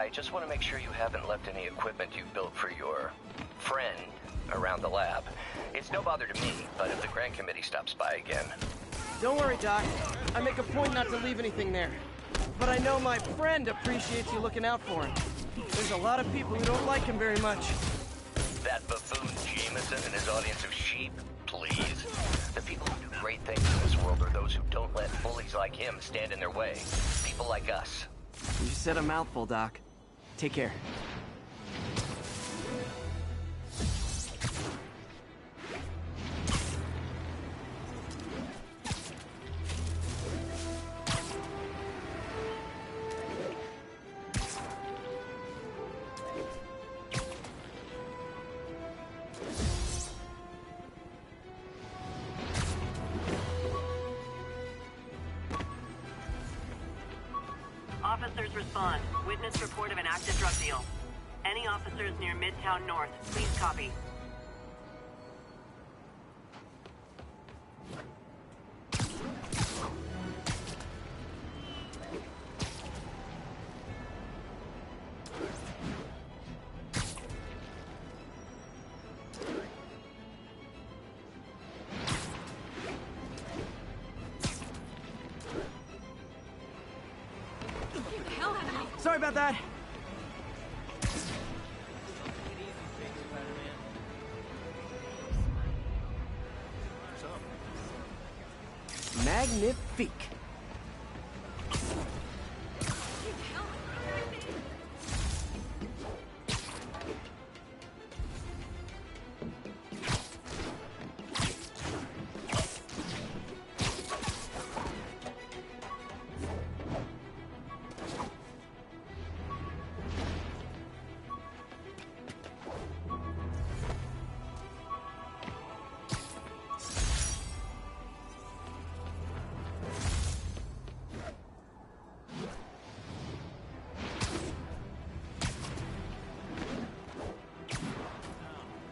I just want to make sure you haven't left any equipment you built for your friend around the lab. It's no bother to me, but if the grant committee stops by again... Don't worry, Doc. I make a point not to leave anything there. But I know my friend appreciates you looking out for him. There's a lot of people who don't like him very much. That buffoon Jameson and his audience of sheep? Please. The people who do great things in this world are those who don't let bullies like him stand in their way. People like us. You said a mouthful, Doc. Take care. Officers respond. Witness report of an active drug deal. Any officers near Midtown North, please copy. Sorry about that. Magnifique.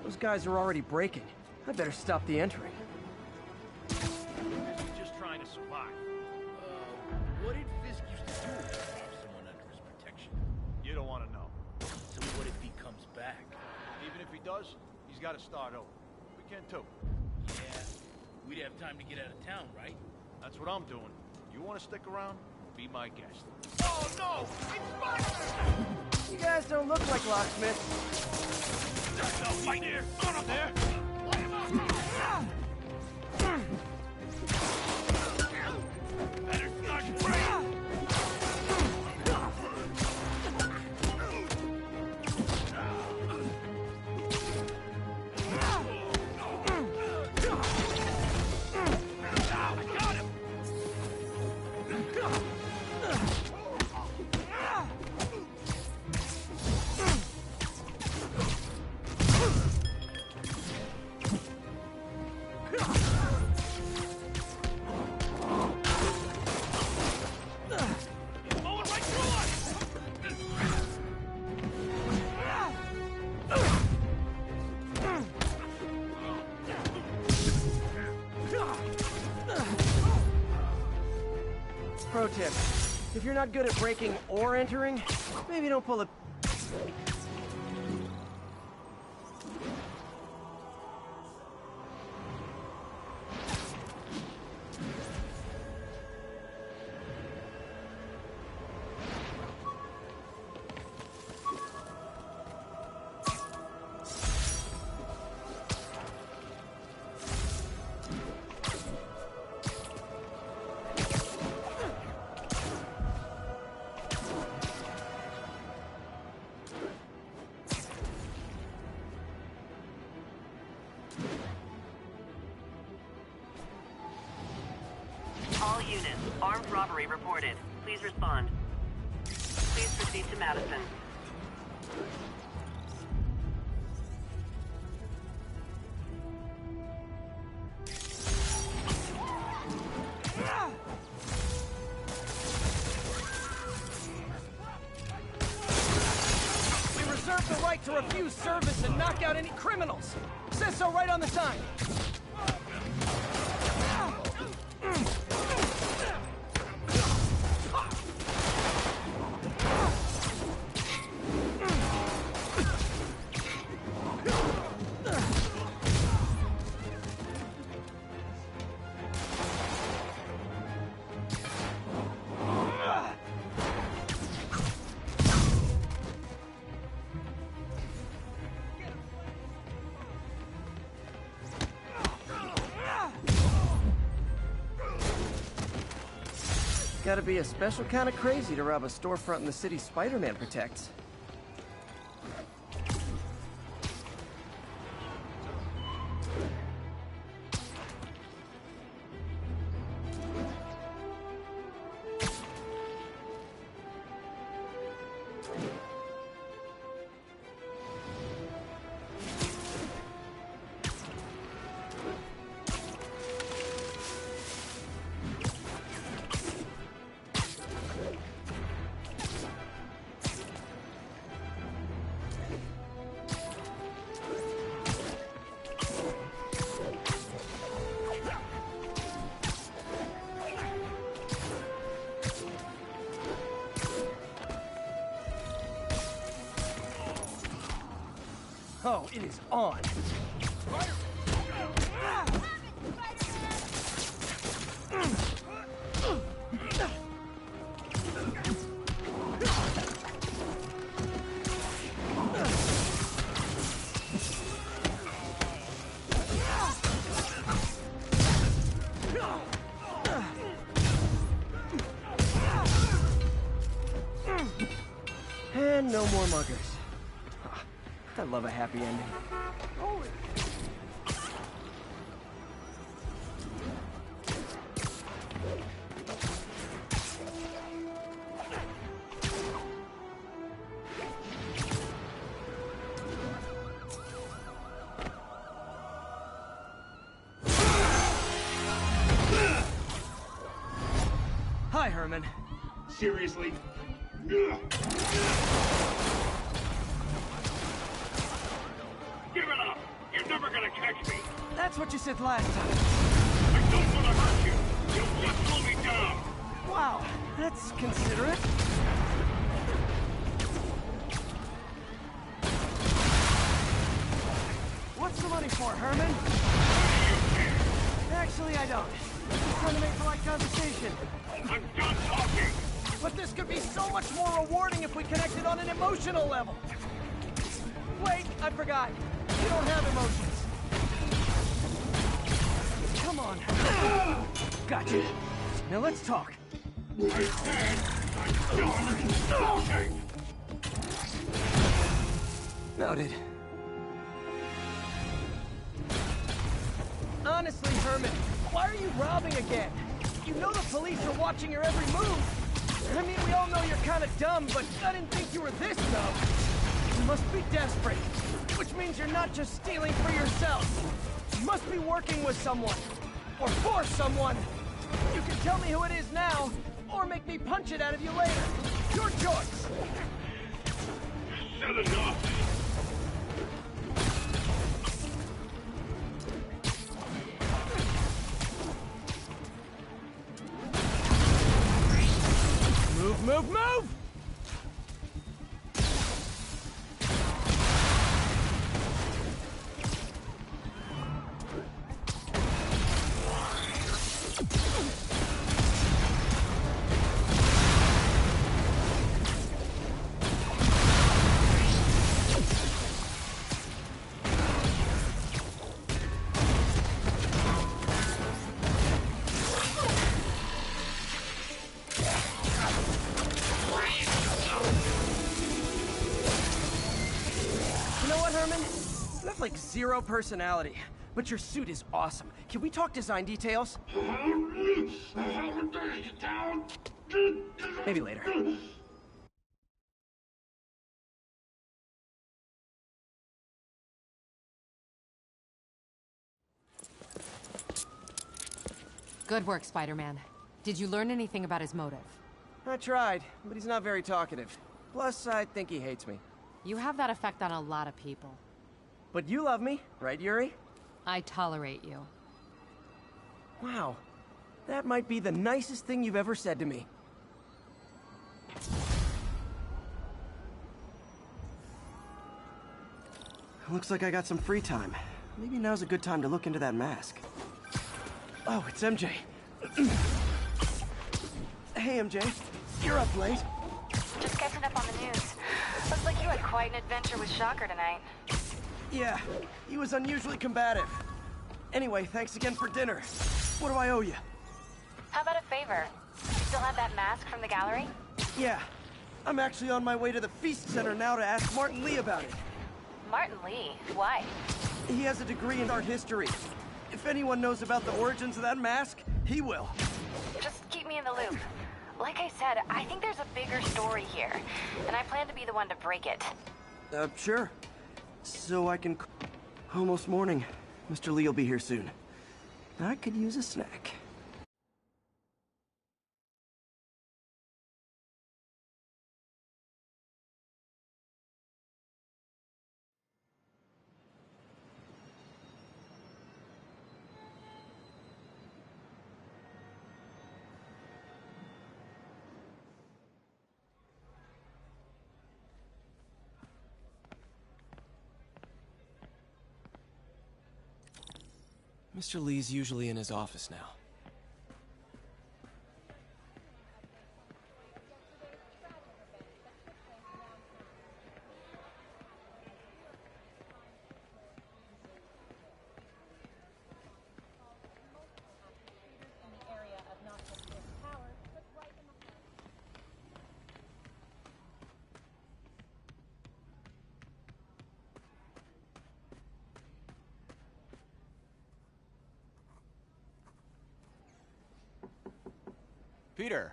Those guys are already breaking. I better stop the entering. He's just trying to survive. What did Fisk used to do if he have someone under his protection? You don't want to know. So what if he comes back? Even if he does, he's got to start over. We can too. Yeah, we'd have time to get out of town, right? That's what I'm doing. You want to stick around? Be my guest. Oh no! It's Spider! You guys don't look like locksmiths. There's no fight here! On up there! Light him up! Better start praying! Pro tip. If you're not good at breaking or entering, maybe don't pull a... All units, armed robbery reported. Please respond. Please proceed to Madison. We reserve the right to refuse service and knock out any criminals. Says so right on the sign. Gotta be a special kind of crazy to rob a storefront in the city Spider-Man protects. Oh, it is on. And no more muggers. I love a happy ending. Hi, Herman. Seriously? Give it up! You're never gonna catch me! That's what you said last time. I don't wanna hurt you! You'll just slow me down! Wow, that's considerate. What's the money for, Herman? Actually, I don't. Just trying to make polite conversation. I'm done talking! But this could be so much more rewarding if we connected on an emotional level. Wait, I forgot. You don't have emotions. Come on. Gotcha. Now let's talk. I said I'm done talking! Noted. Honestly, Herman, why are you robbing again? You know the police are watching your every move. I mean, we all know you're kind of dumb, but I didn't think you were this dumb. You must be desperate, which means you're not just stealing for yourself. You must be working with someone, or for someone. You can tell me who it is now, or make me punch it out of you later. Your choice. Said enough! Move, move, move! Like zero personality, but your suit is awesome. Can we talk design details? Maybe later. Good work, Spider-Man. Did you learn anything about his motive? I tried, but he's not very talkative. Plus, I think he hates me. You have that effect on a lot of people. But you love me, right, Yuri? I tolerate you. Wow. That might be the nicest thing you've ever said to me. Looks like I got some free time. Maybe now's a good time to look into that mask. Oh, it's MJ. Hey, MJ. You're up late. Just catching up on the news. Looks like you had quite an adventure with Shocker tonight. Yeah, he was unusually combative. Anyway, thanks again for dinner. What do I owe you? How about a favor? Still have that mask from the gallery? Yeah. I'm actually on my way to the Feast Center now to ask Martin Lee about it. Martin Lee? Why? He has a degree in art history. If anyone knows about the origins of that mask, he will. Just keep me in the loop. Like I said, I think there's a bigger story here, and I plan to be the one to break it. Sure. So I can... Almost morning. Mr. Lee will be here soon. I could use a snack. Mr. Lee's usually in his office now. Peter,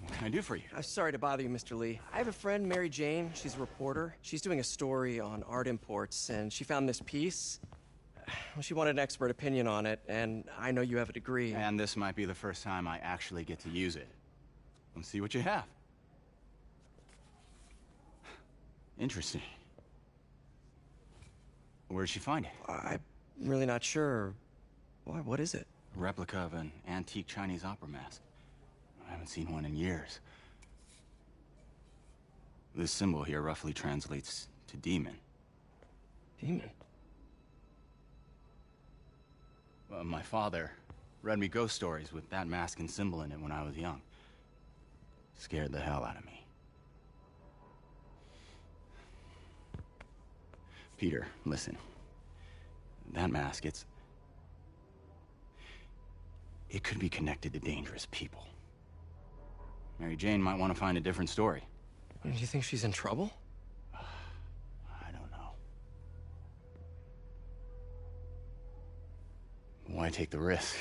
what can I do for you? Sorry to bother you, Mr. Lee. I have a friend, Mary Jane. She's a reporter. She's doing a story on art imports, and she found this piece. Well, she wanted an expert opinion on it, and I know you have a degree. And this might be the first time I actually get to use it. Let's see what you have. Interesting. Where did she find it? I'm really not sure. Why, what is it? A replica of an antique Chinese opera mask. I haven't seen one in years. This symbol here roughly translates to demon. Demon? Well, my father read me ghost stories with that mask and symbol in it when I was young. Scared the hell out of me. Peter, listen. That mask, it could be connected to dangerous people. Mary Jane might want to find a different story. Do you think she's in trouble? I don't know. Why take the risk?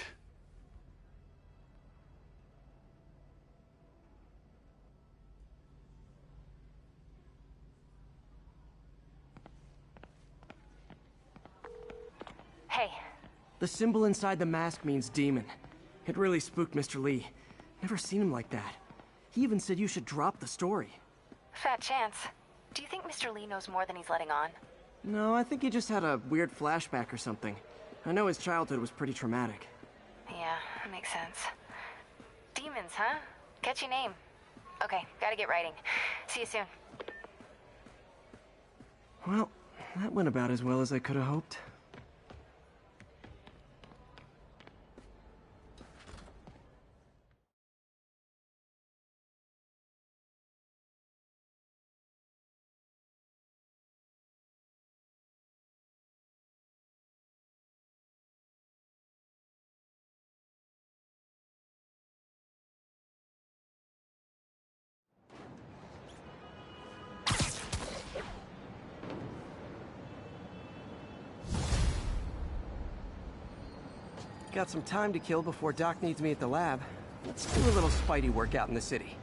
Hey. The symbol inside the mask means demon. It really spooked Mr. Lee. Never seen him like that. He even said you should drop the story. Fat chance. Do you think Mr. Lee knows more than he's letting on? No, I think he just had a weird flashback or something. I know his childhood was pretty traumatic. Yeah, that makes sense. Demons, huh? Catchy name. Okay, gotta get writing. See you soon. Well, that went about as well as I could have hoped. Got some time to kill before Doc needs me at the lab. Let's do a little Spidey work out in the city.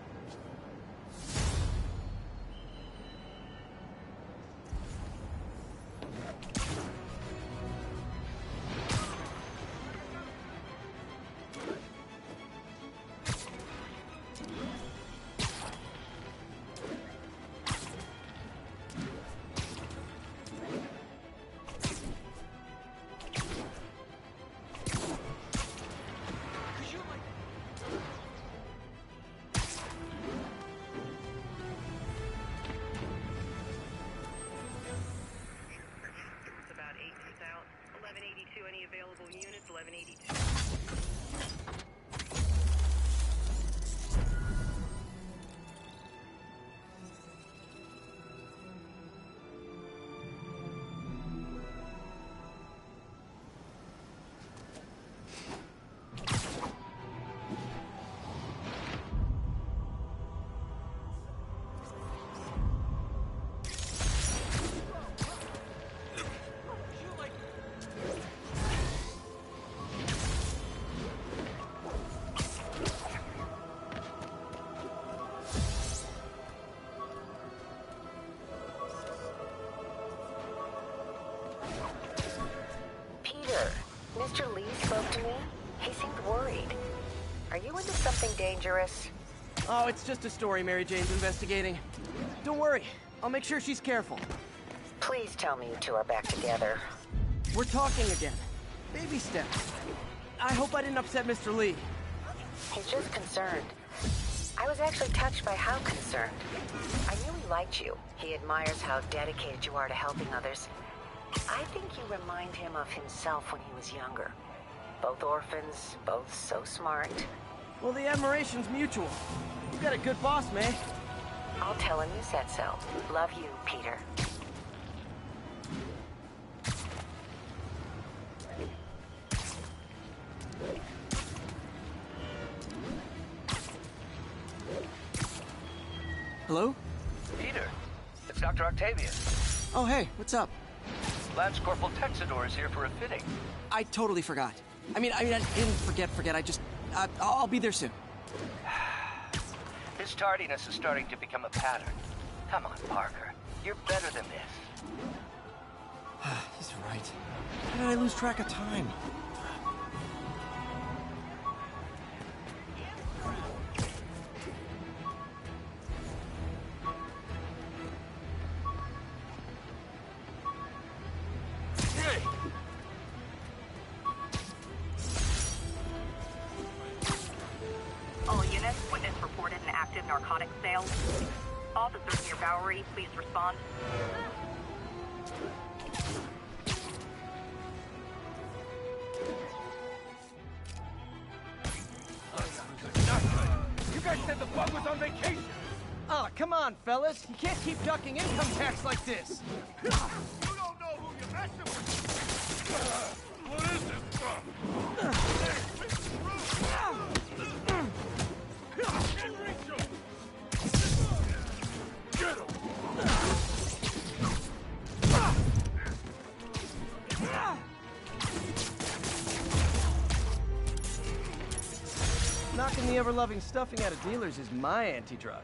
spoke to me, he seemed worried. Are you into something dangerous? Oh, it's just a story Mary Jane's investigating. Don't worry, I'll make sure she's careful. Please tell me you two are back together. We're talking again. Baby steps. I hope I didn't upset Mr. Lee. He's just concerned. I was actually touched by how concerned. I knew he liked you. He admires how dedicated you are to helping others. I think you remind him of himself when he was younger. Both orphans, both so smart. Well, the admiration's mutual. You've got a good boss, May. I'll tell him you said so. Love you, Peter. Hello? Peter, it's Dr. Octavius. Oh, hey, what's up? Lance Corporal Texador is here for a fitting. I totally forgot. I mean, I didn't forget. I'll be there soon. His tardiness is starting to become a pattern. Come on, Parker. You're better than this. He's right. How did I lose track of time? All units, witness reported an active narcotics sale. Officers near Bowery, please respond. You guys said the bug was on vacation! Oh, come on, fellas. You can't keep ducking income tax like this. You don't know who you're messing with! What is it? Get him! Knocking the ever-loving stuffing out of dealers is my anti-drug.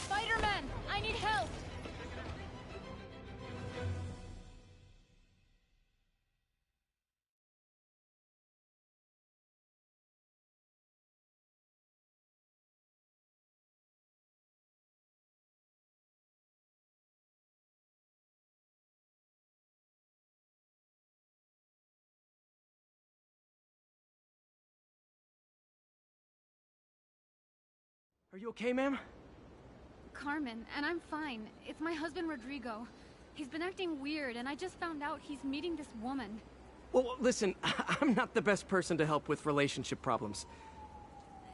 Spider-Man! I need help! Are you okay, ma'am? Carmen, and I'm fine. It's my husband, Rodrigo. He's been acting weird, and I just found out he's meeting this woman. Well, listen, I'm not the best person to help with relationship problems.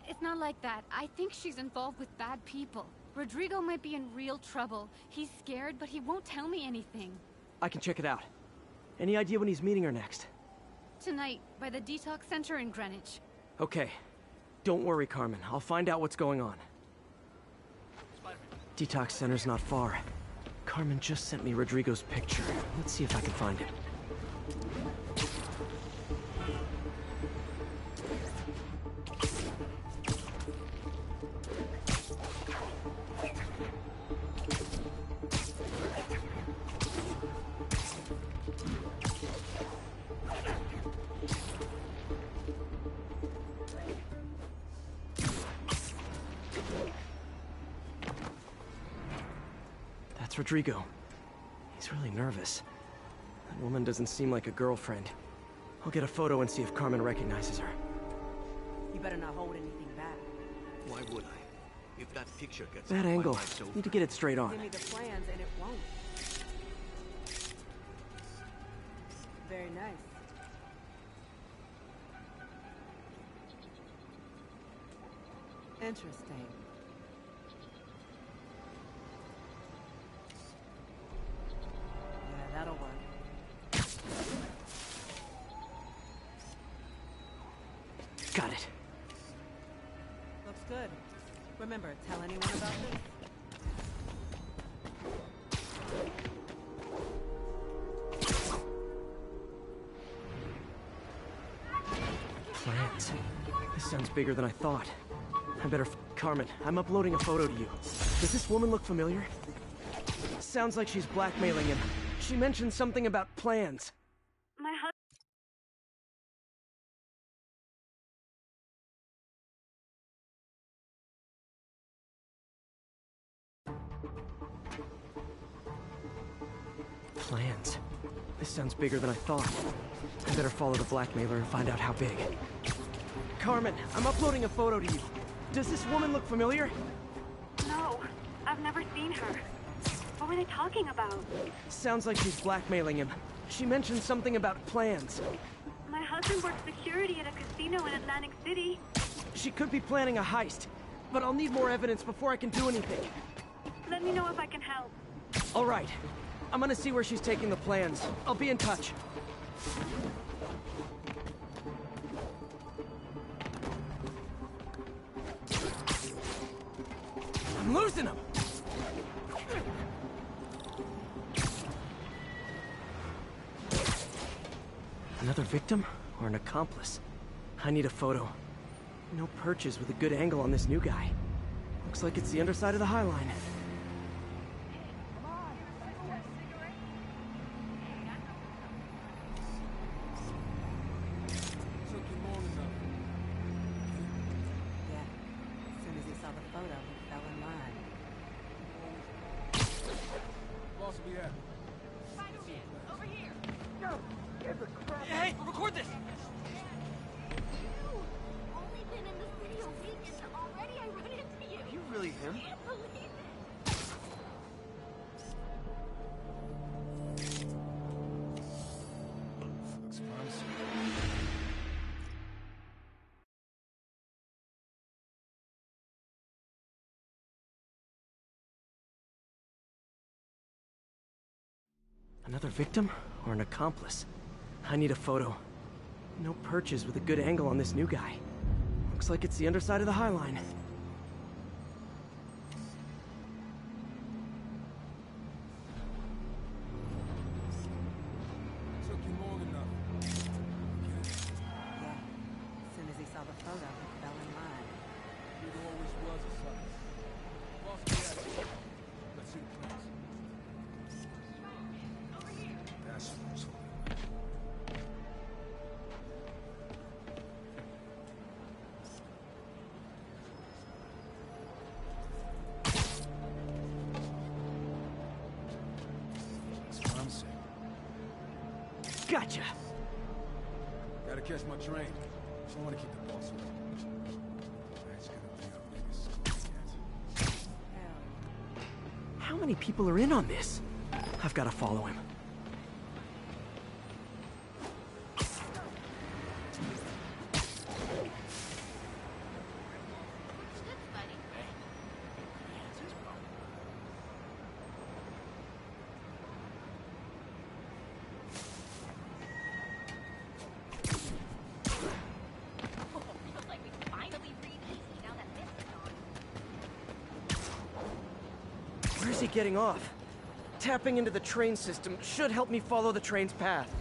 It's not like that. I think she's involved with bad people. Rodrigo might be in real trouble. He's scared, but he won't tell me anything. I can check it out. Any idea when he's meeting her next? Tonight, by the detox center in Greenwich. Okay. Don't worry, Carmen. I'll find out what's going on. Detox center's not far. Carmen just sent me Rodrigo's picture. Let's see if I can find him. That's Rodrigo. He's really nervous. That woman doesn't seem like a girlfriend. I'll get a photo and see if Carmen recognizes her. You better not hold anything back. Why would I? If that picture gets That out, my angle. life's over. Need to get it straight on. Give me the plans and it won't. Very nice. Interesting. Yeah, that'll work. Got it. Looks good. Remember, tell anyone about this? sounds bigger than I thought. I better Carmen, I'm uploading a photo to you. Does this woman look familiar? Sounds like she's blackmailing him. She mentioned something about plans. My husband... Plans. This sounds bigger than I thought. I better follow the blackmailer and find out how big. Carmen, I'm uploading a photo to you. Does this woman look familiar? No, I've never seen her. What were they talking about? Sounds like she's blackmailing him. She mentioned something about plans. My husband works security at a casino in Atlantic City. She could be planning a heist, but I'll need more evidence before I can do anything. Let me know if I can help. All right. I'm gonna see where she's taking the plans. I'll be in touch. I'm losing him! Another victim or an accomplice? I need a photo. No perches with a good angle on this new guy. Looks like it's the underside of the High Line. Hey, record this! Only been in the city a week and already I run into you. Are you really him? I can't believe it. Looks promising. Another victim or an accomplice? I need a photo. No perches with a good angle on this new guy. Looks like it's the underside of the High Line. Took you long enough. Yeah. As soon as he saw the photo, he fell in line. It always was a sucker. Boss, be at it. Let's see the plans. That's what's holding. That's promising. Gotcha! Gotta catch my train. So I want to keep the boss away. That's gonna be our biggest score yet. How many people are in on this? I've got to follow him. Where's he getting off? Tapping into the train system should help me follow the train's path.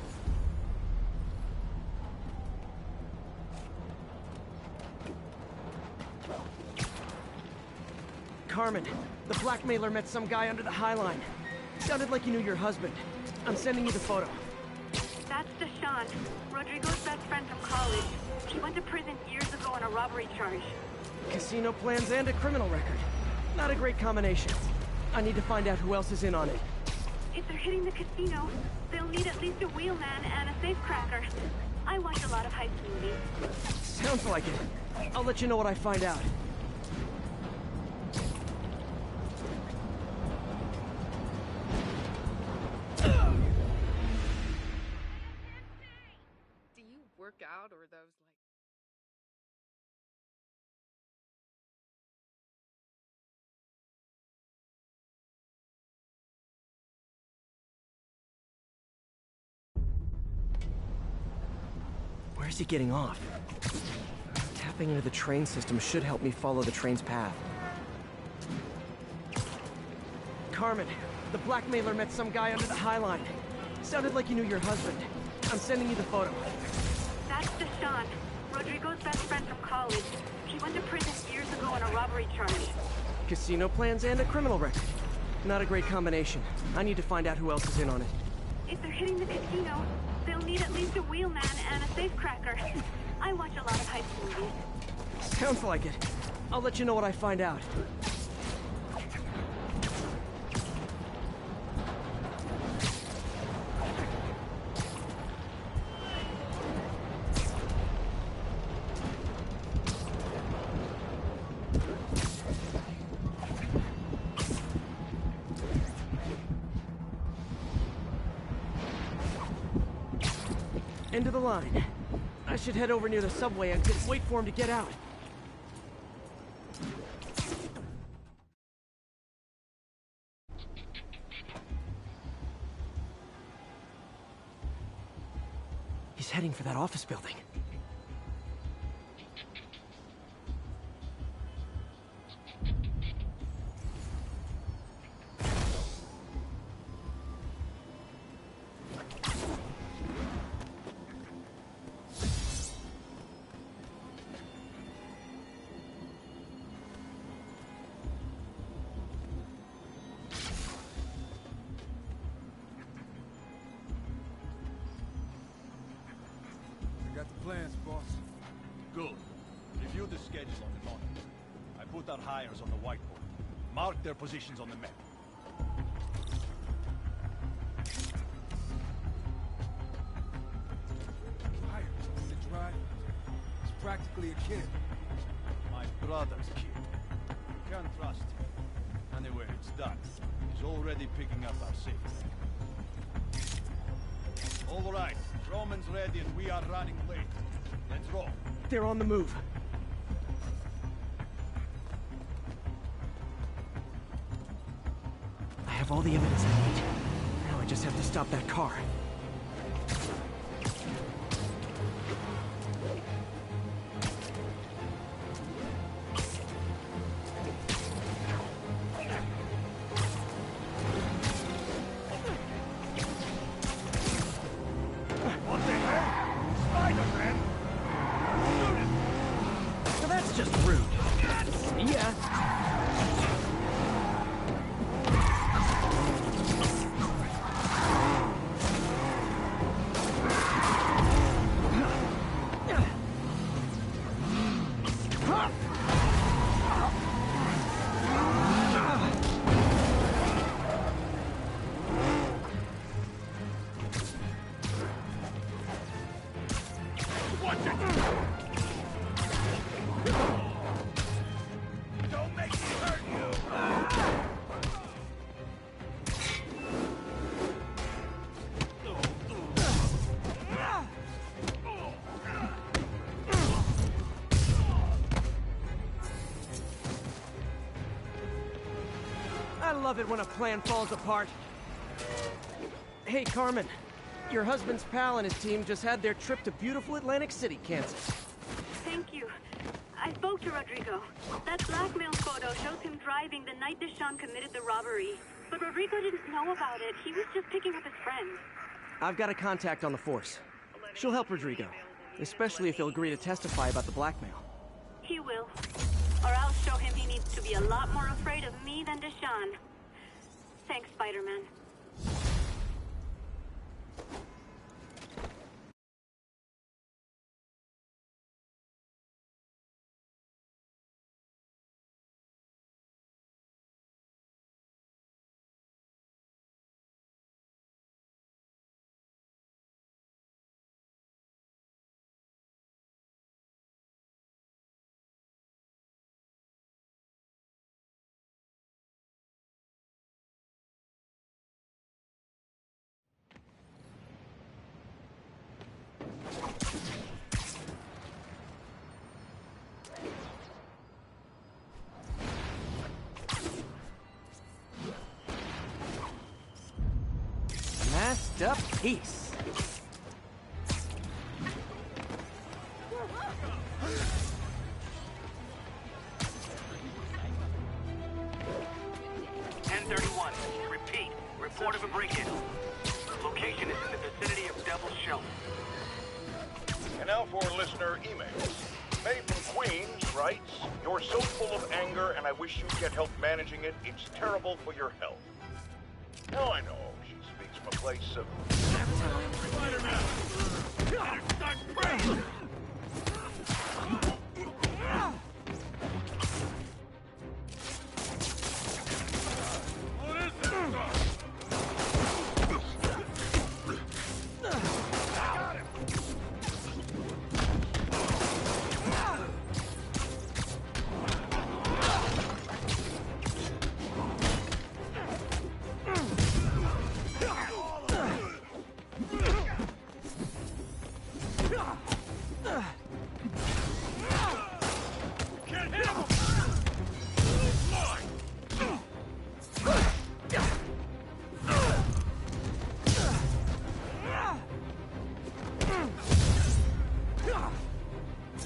Carmen, the blackmailer met some guy under the High Line. Sounded like you knew your husband. I'm sending you the photo. That's Deshawn, Rodrigo's best friend from college. He went to prison years ago on a robbery charge. Casino plans and a criminal record. Not a great combination. I need to find out who else is in on it. If they're hitting the casino, they'll need at least a wheelman and a safecracker. I watch a lot of heist movies. Sounds like it. I'll let you know what I find out. Do you work out or those like... Where's he getting off? Tapping into the train system should help me follow the train's path. Carmen, the blackmailer met some guy under the High Line. Sounded like you knew your husband. I'm sending you the photo. That's Deshawn, Rodrigo's best friend from college. He went to prison years ago on a robbery charge. Casino plans and a criminal record. Not a great combination. I need to find out who else is in on it. If they're hitting the casino, they'll need at least a wheelman and a safecracker. I watch a lot of heist movies. Sounds like it. I'll let you know what I find out. End of the line. I should head over near the subway and wait for him to get out. He's heading for that office building. Plans, boss. Good. Review the schedule on the monitor. I put our hires on the whiteboard. Mark their positions on the map. Hires on the drive. He's practically a kid. My brother's kid. You can't trust him. Anyway, it's done. He's already picking up our safe. All right. Roman's ready and we are running late. Let's roll. They're on the move. I have all the evidence I need. Now I just have to stop that car. I love it when a plan falls apart. Hey, Carmen. Your husband's pal and his team just had their trip to beautiful Atlantic City canceled. Thank you. I spoke to Rodrigo. That blackmail photo shows him driving the night Deshawn committed the robbery. But Rodrigo didn't know about it. He was just picking up his friend. I've got a contact on the force. She'll help Rodrigo, especially if he'll agree to testify about the blackmail. He will. Or I'll show him he needs to be a lot more afraid of me than Deshawn. Thanks, Spider-Man. Masked up piece. Repeat. Report of a break-in. Location is in the vicinity of Devil's Shelf. And now for listener emails. May from Queens writes, "You're so full of anger and I wish you'd get help managing it. It's terrible for your health." Now I know she speaks from a place of... Spider-Man! Better start praying!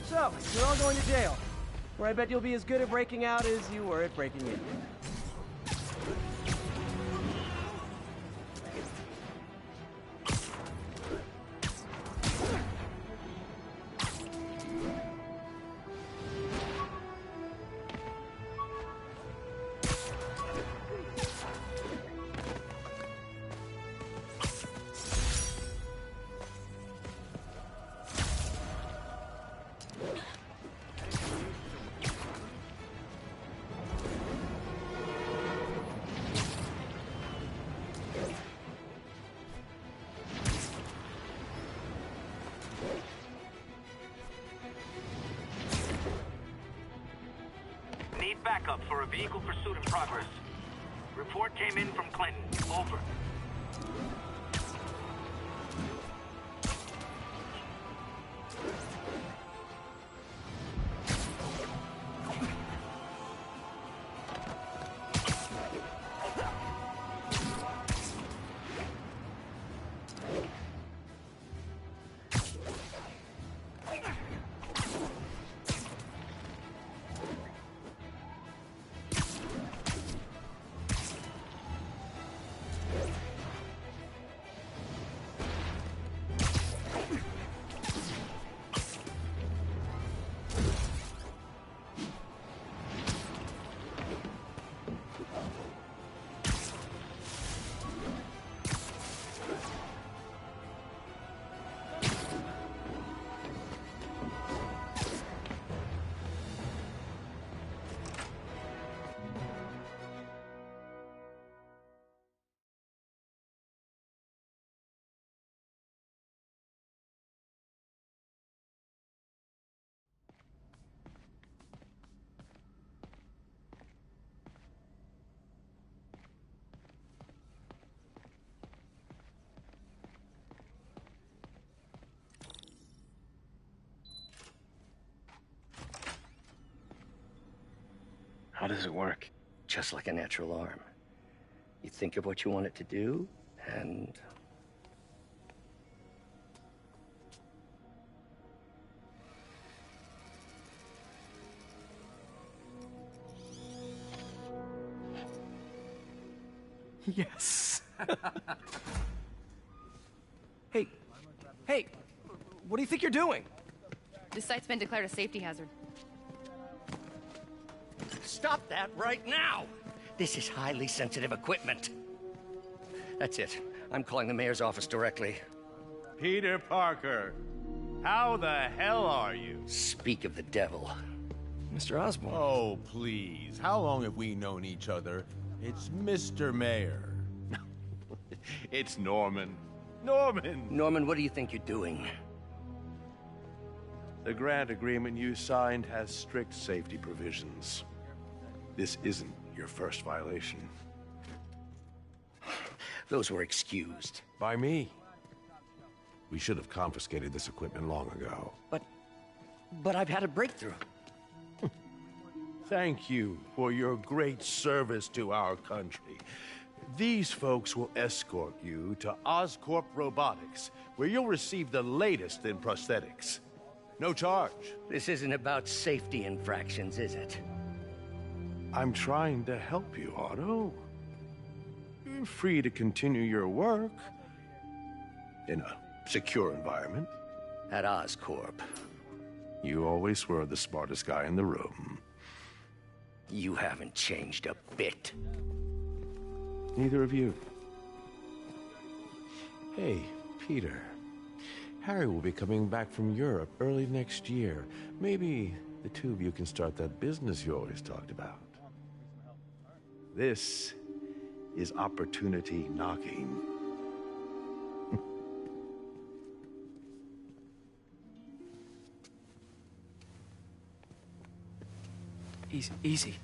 So, you're all going to jail, where I bet you'll be as good at breaking out as you were at breaking in. Need backup for a vehicle pursuit in progress. Report came in from Clinton. Over. How does it work? Just like a natural arm. You think of what you want it to do, and... Yes. Hey, what do you think you're doing? This site's been declared a safety hazard. Stop that right now! This is highly sensitive equipment. That's it. I'm calling the mayor's office directly. Peter Parker, how the hell are you? Speak of the devil. Mr. Osborn. Oh, please. How long have we known each other? It's Mr. Mayor. It's Norman. Norman! Norman, what do you think you're doing? The grant agreement you signed has strict safety provisions. This isn't your first violation. Those were excused. By me. We should have confiscated this equipment long ago. But I've had a breakthrough. Thank you for your great service to our country. These folks will escort you to Oscorp Robotics, where you'll receive the latest in prosthetics. No charge. This isn't about safety infractions, is it? I'm trying to help you, Otto. You're free to continue your work in a secure environment. at Oscorp. You always were the smartest guy in the room. You haven't changed a bit. Neither of you. Hey, Peter. Harry will be coming back from Europe early next year. Maybe the two of you can start that business you always talked about. This is opportunity knocking. Easy.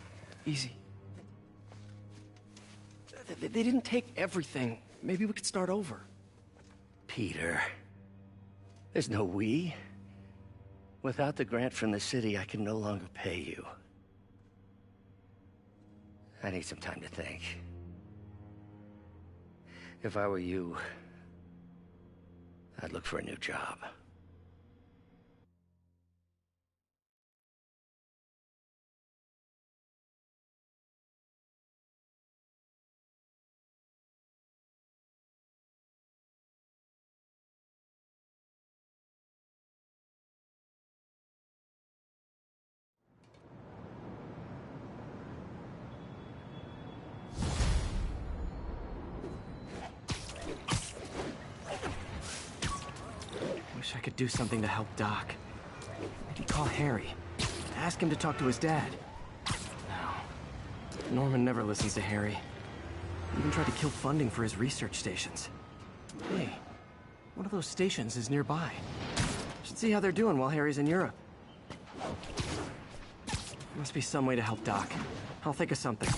They didn't take everything. Maybe we could start over. Peter, there's no we. Without the grant from the city, I can no longer pay you. I need some time to think. If I were you, I'd look for a new job. Wish I could do something to help Doc. Maybe call Harry. Ask him to talk to his dad. No. Norman never listens to Harry. Even tried to kill funding for his research stations. Hey, one of those stations is nearby. Should see how they're doing while Harry's in Europe. Must be some way to help Doc. I'll think of something.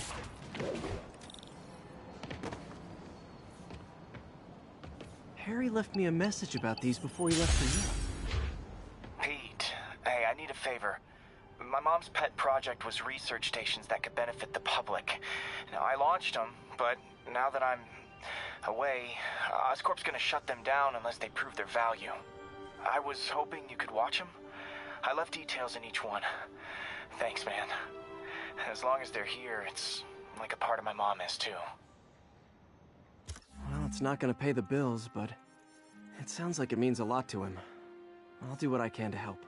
Harry left me a message about these before he left for you. Pete, hey, I need a favor. My mom's pet project was research stations that could benefit the public. Now, I launched them, but now that I'm away, Oscorp's gonna shut them down unless they prove their value. I was hoping you could watch them. I left details in each one. Thanks, man. As long as they're here, it's like a part of my mom is, too. Well, it's not gonna pay the bills, but it sounds like it means a lot to him. I'll do what I can to help.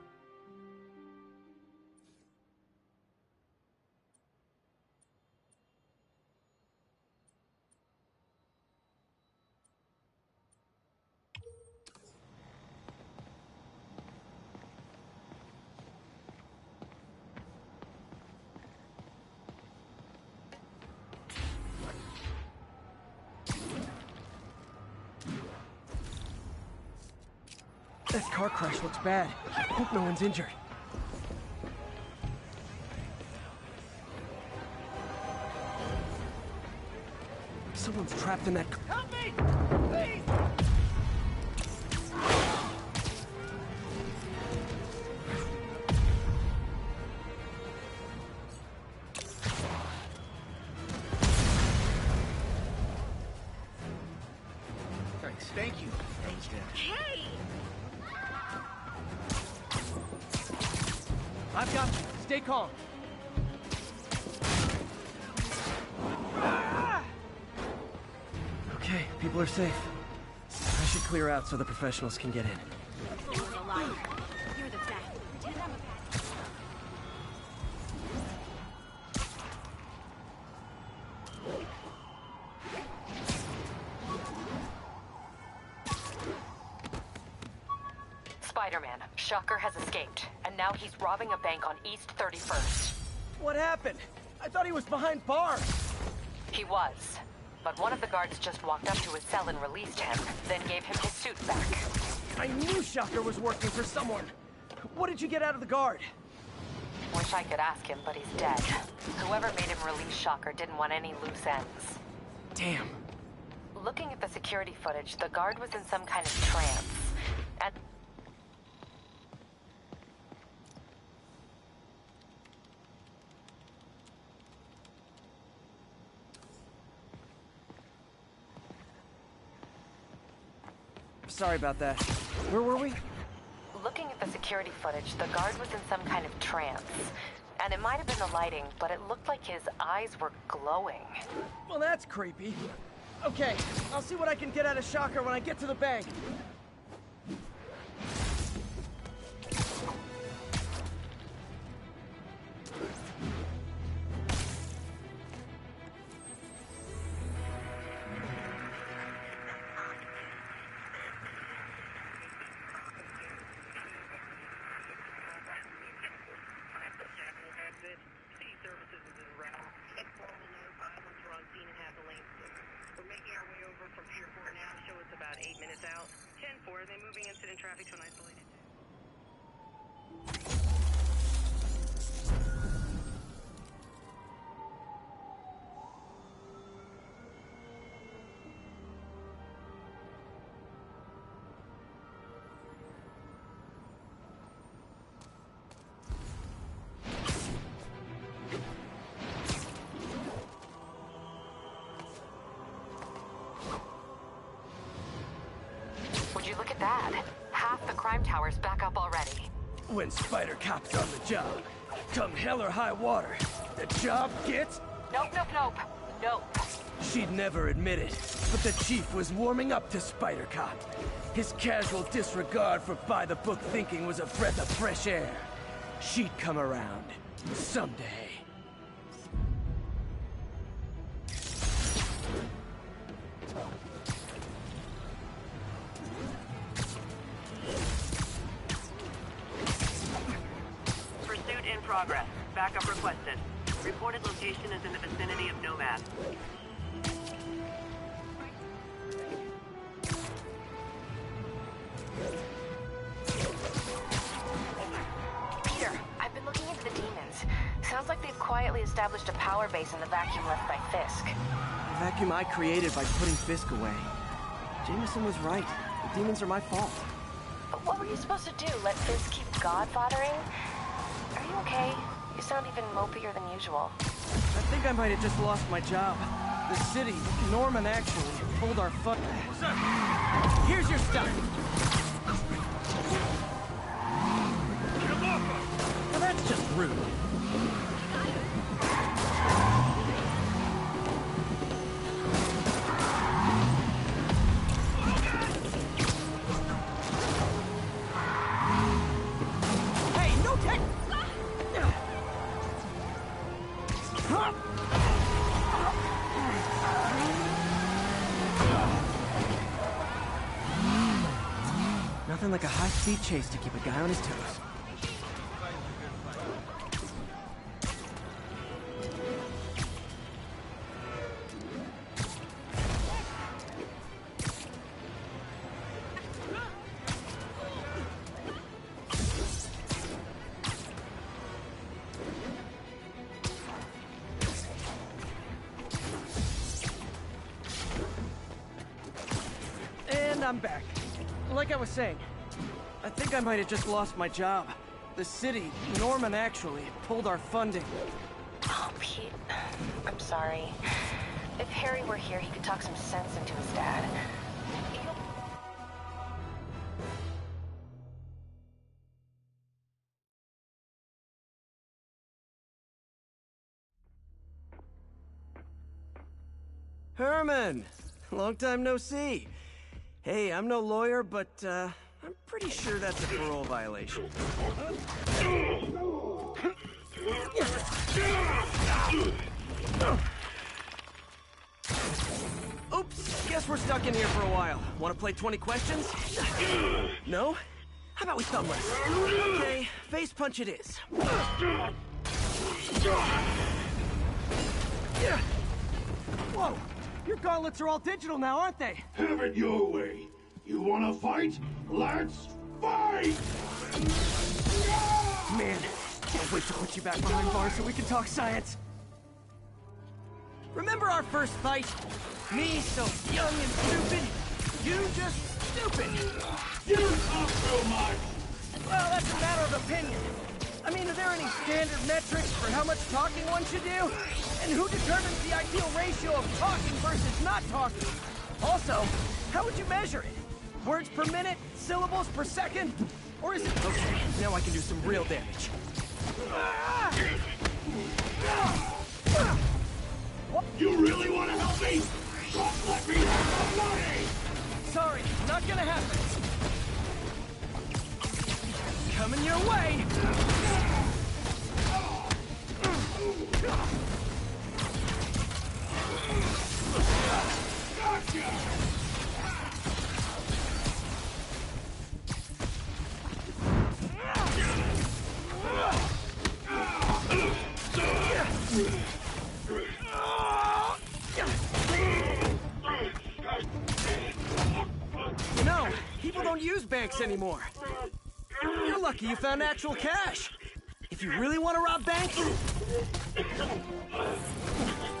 That car crash looks bad. Hope no one's injured. Someone's trapped in that car. Help me! Please! Thank you. Thanks, Dad. Hey! I've got you. Stay calm. Okay, people are safe. I should clear out so the professionals can get in. You're the best. Pretend I'm a bad. Spider-Man, Shocker has escaped, and now he's robbing a bank on East 31st. What happened? I thought he was behind bars. He was, but one of the guards just walked up to his cell and released him, then gave him his suit back. I knew Shocker was working for someone. What did you get out of the guard? Wish I could ask him, but he's dead. Whoever made him release Shocker didn't want any loose ends. Damn. Looking at the security footage, the guard was in some kind of trance. And sorry about that. Where were we? looking at the security footage, the guard was in some kind of trance. And it might have been the lighting, but it looked like his eyes were glowing. Well, that's creepy. Okay, I'll see what I can get out of Shocker when I get to the bank. are they moving incident traffic to an isolated? Would you look at that? Half the crime tower's back up already. When Spider Cop's on the job, come hell or high water, the job gets... Nope, nope, nope. Nope. She'd never admit it, but the chief was warming up to Spider Cop. His casual disregard for by-the-book thinking was a breath of fresh air. She'd come around. Someday. Pursuit in progress. Backup requested. Reported location is in the vicinity of Nomad. Peter, I've been looking into the demons. Sounds like they've quietly established a power base in the vacuum left by Fisk. The vacuum I created by putting Fisk away. Jameson was right. The demons are my fault. But what were you supposed to do? Let Fisk keep godfathering? Are you okay? You sound even mopier than usual. I think I might have just lost my job. The city, Norman actually, pulled our fund. What's up? Here's your stuff. Now that's just rude. Hey, no tech! Nothing like a high-speed chase to keep a guy on his toes. And I'm back. Like I was saying, I think I might have just lost my job. The city, Norman actually, pulled our funding. Oh, Pete. I'm sorry. If Harry were here, he could talk some sense into his dad. Herman! Long time no see. Hey, I'm no lawyer, but, I'm pretty sure that's a parole violation. Oops, guess we're stuck in here for a while. Want to play 20 questions? No? How about we thumb wrestle? Okay, face punch it is. Whoa! Your gauntlets are all digital now, aren't they? Have it your way. You wanna fight? Let's fight! Man, can't wait to put you back behind bars so we can talk science. Remember our first fight? Me so young and stupid, you just stupid. You talk so much! Well, that's a matter of opinion. I mean, are there any standard metrics for how much talking one should do? And who determines the ideal ratio of talking versus not talking? Also, how would you measure it? Words per minute? Syllables per second? Or is it... Okay, now I can do some real damage. You really want to help me? Just let me have the money! Sorry, not gonna happen. Coming your way! Gotcha! You know, People don't use banks anymore. You're lucky you found actual cash. If you really want to rob banks,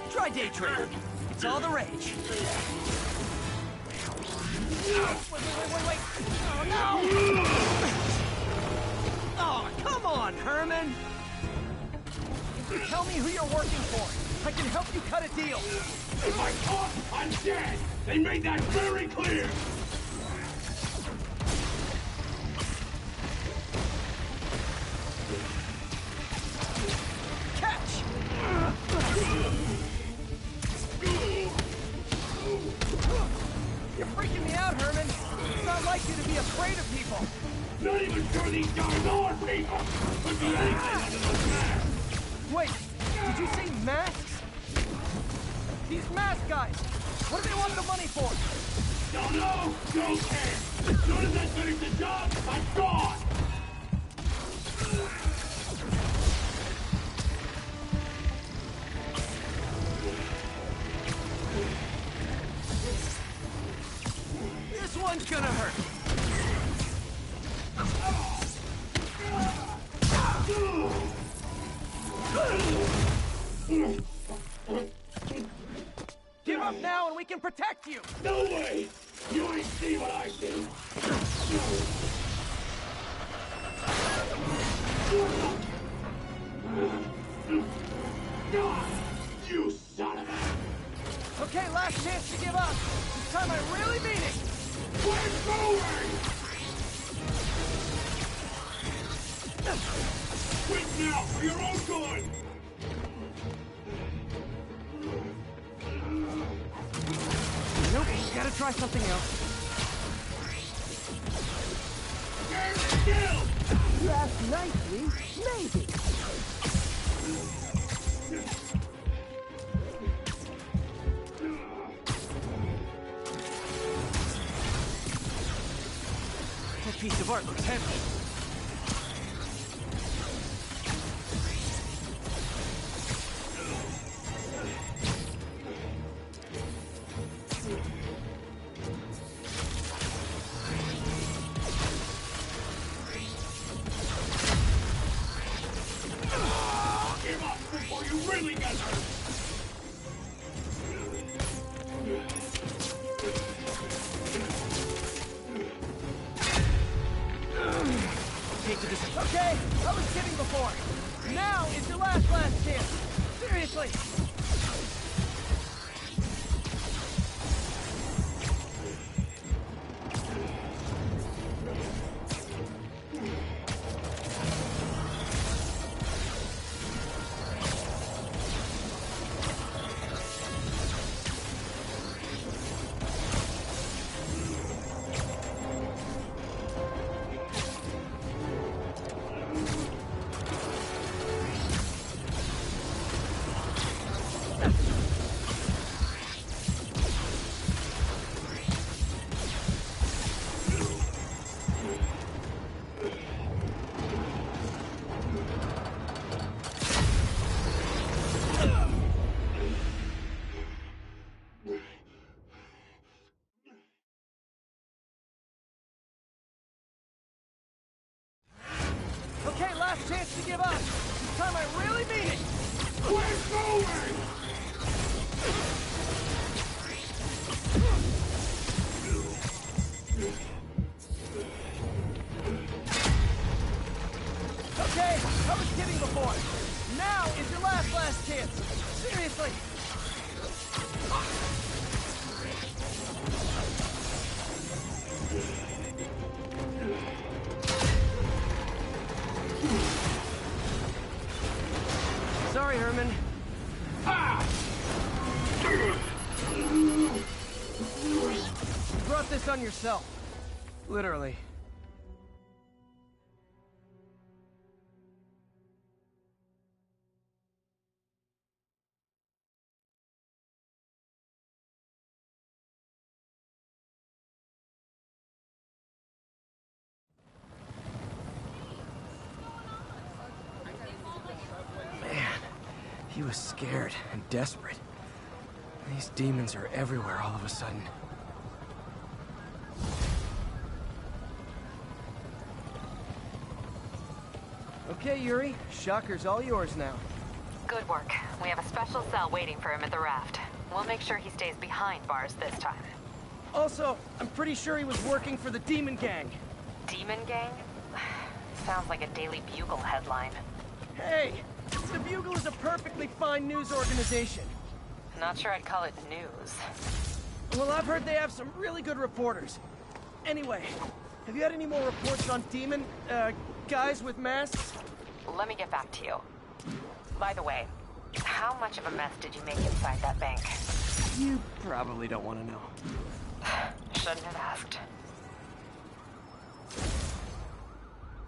try day trading. It's all the rage. Wait. Oh, no! Oh, come on, Herman! Tell me who you're working for. I can help you cut a deal. If I talk, I'm dead! They made that very clear! Catch! You're freaking me out, Herman. It's not like you to be afraid of people. Not even sure these guys are people! Could be anything under those masks! Wait, did you say masks? These mask guys, what do they want the money for? Don't know, don't care! As soon as I finish the job, I'm gone! This one's gonna hurt. Give up now and we can protect you! No way! You ain't see what I see! You son of a... Okay, last chance to give up. This time I really mean it! We're going! Quit now for your own good! Nope, gotta try something else. You asked nicely, maybe. That piece of art looks heavy. Okay, I was kidding before. Now is your last chance. Seriously. Okay, last chance to give up. This time I really mean it. We're going! Okay, I was kidding before. Now is your last chance. Seriously. Sorry, Herman. You brought this on yourself. Literally. He was scared and desperate. These demons are everywhere all of a sudden. Okay, Yuri. Shocker's all yours now. Good work. We have a special cell waiting for him at the raft. We'll make sure he stays behind bars this time. Also, I'm pretty sure he was working for the Demon Gang. Demon Gang? Sounds like a Daily Bugle headline. Hey! The Bugle is a perfectly fine news organization. Not sure I'd call it news. Well, I've heard they have some really good reporters. Anyway, have you had any more reports on demon, guys with masks? Let me get back to you. By the way, how much of a mess did you make inside that bank? You probably don't want to know. Shouldn't have asked.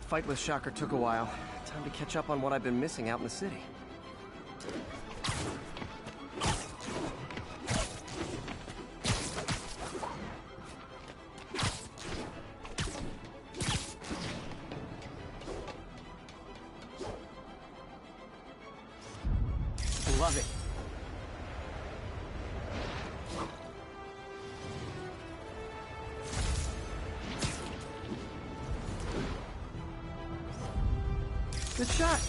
Fight with Shocker took a while. Time to catch up on what I've been missing out in the city. Love it. Good shot.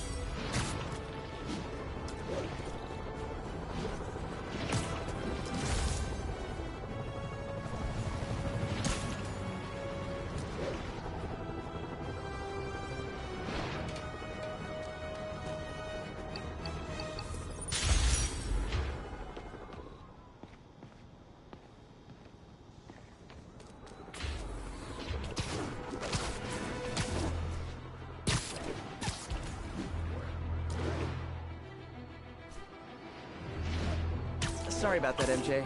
Sorry about that, MJ.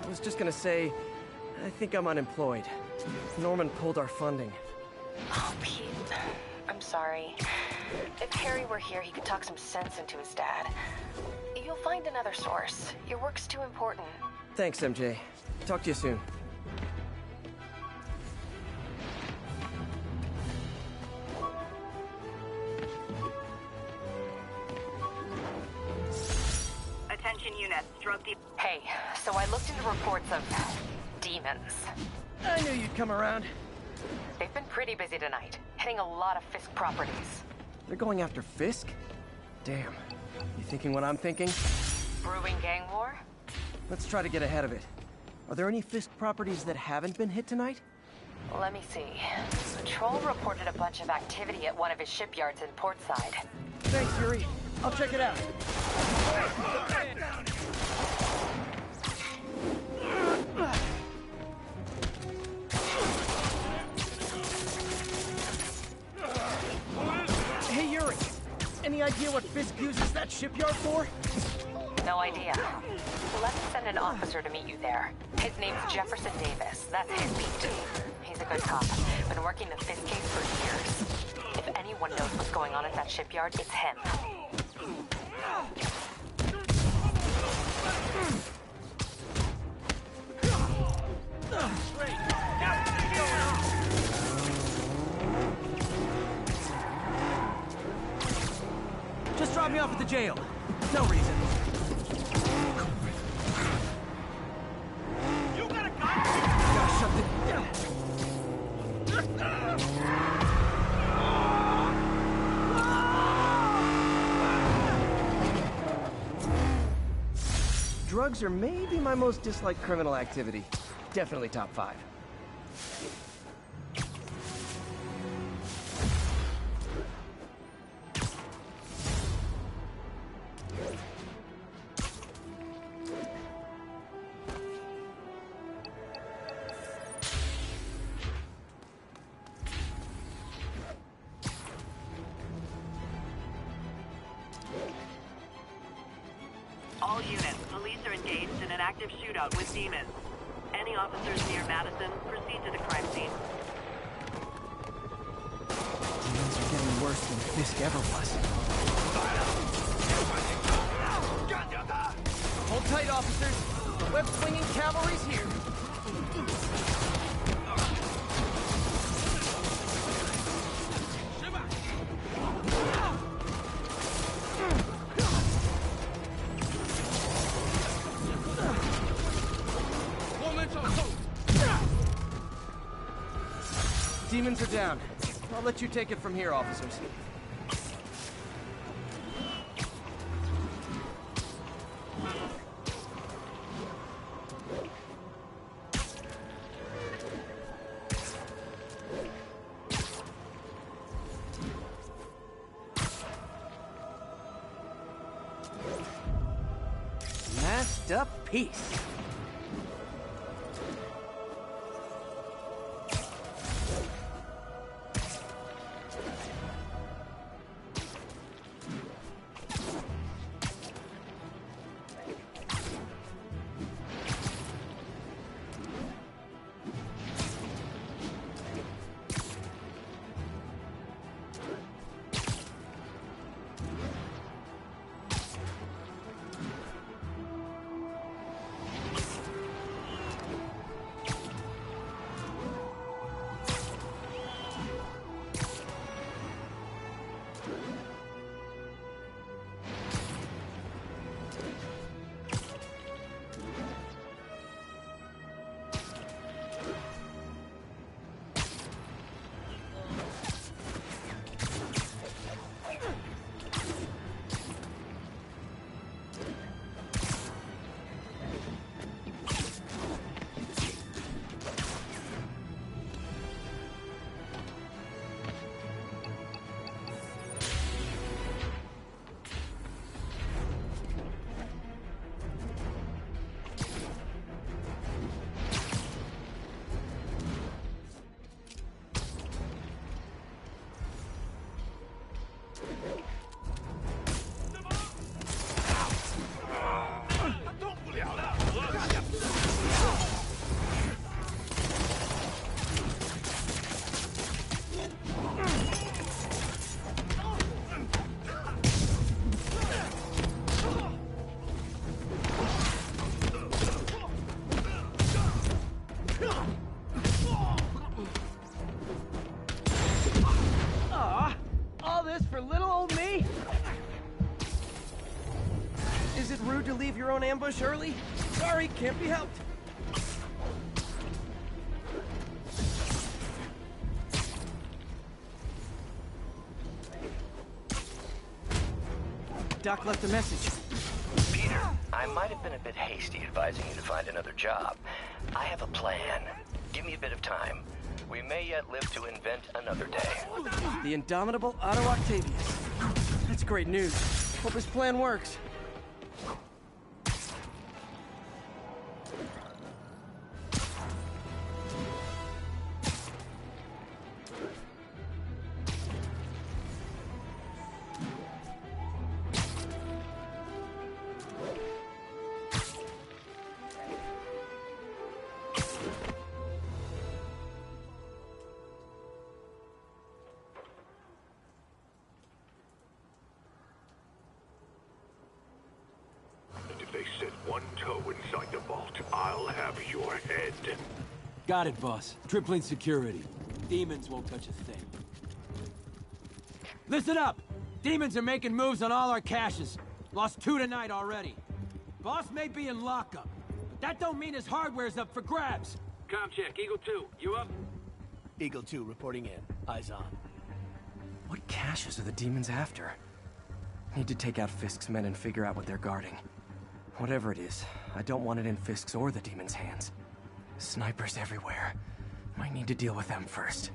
I was just gonna say, I think I'm unemployed. Norman pulled our funding. Oh, Pete. I'm sorry. If Harry were here, he could talk some sense into his dad. You'll find another source. Your work's too important. Thanks, MJ. Talk to you soon. Hey, so I looked into reports of demons. I knew you'd come around. They've been pretty busy tonight, hitting a lot of Fisk properties. They're going after Fisk? Damn. You thinking what I'm thinking? Brewing gang war? Let's try to get ahead of it. Are there any Fisk properties that haven't been hit tonight? Let me see. Patrol reported a bunch of activity at one of his shipyards in Portside. Thanks, Yuri. I'll check it out. Hey, Yuri. Any idea what Fisk uses that shipyard for? No idea. Let's send an officer to meet you there. His name's Jefferson Davis. That's his beat. He's a good cop. Been working the Fisk case for years. If anyone knows what's going on at that shipyard, it's him. Just drop me off at the jail. No reason. You got a gun? Gotta shut the... Drugs are maybe my most disliked criminal activity. Definitely top 5. All units, police are engaged in an active shootout with demons. Any officers near Madison, proceed to the crime scene. Demons are getting worse than Fisk ever was. Hold tight, officers. The web-swinging cavalry's here. Demons are down. I'll let you take it from here, officers. peace. To leave your own ambush early? Sorry, can't be helped. Doc left a message. Peter, I might have been a bit hasty advising you to find another job. I have a plan. Give me a bit of time. We may yet live to invent another day. The indomitable Otto Octavius. That's great news. Hope his plan works. Got it, boss. Tripling security. Demons won't touch a thing. Listen up! Demons are making moves on all our caches. Lost 2 tonight already. Boss may be in lockup, but that don't mean his hardware's up for grabs. Com check, Eagle 2, you up? Eagle 2 reporting in. Eyes on. What caches are the demons after? Need to take out Fisk's men and figure out what they're guarding. Whatever it is, I don't want it in Fisk's or the demons' hands. Snipers everywhere. Might need to deal with them first.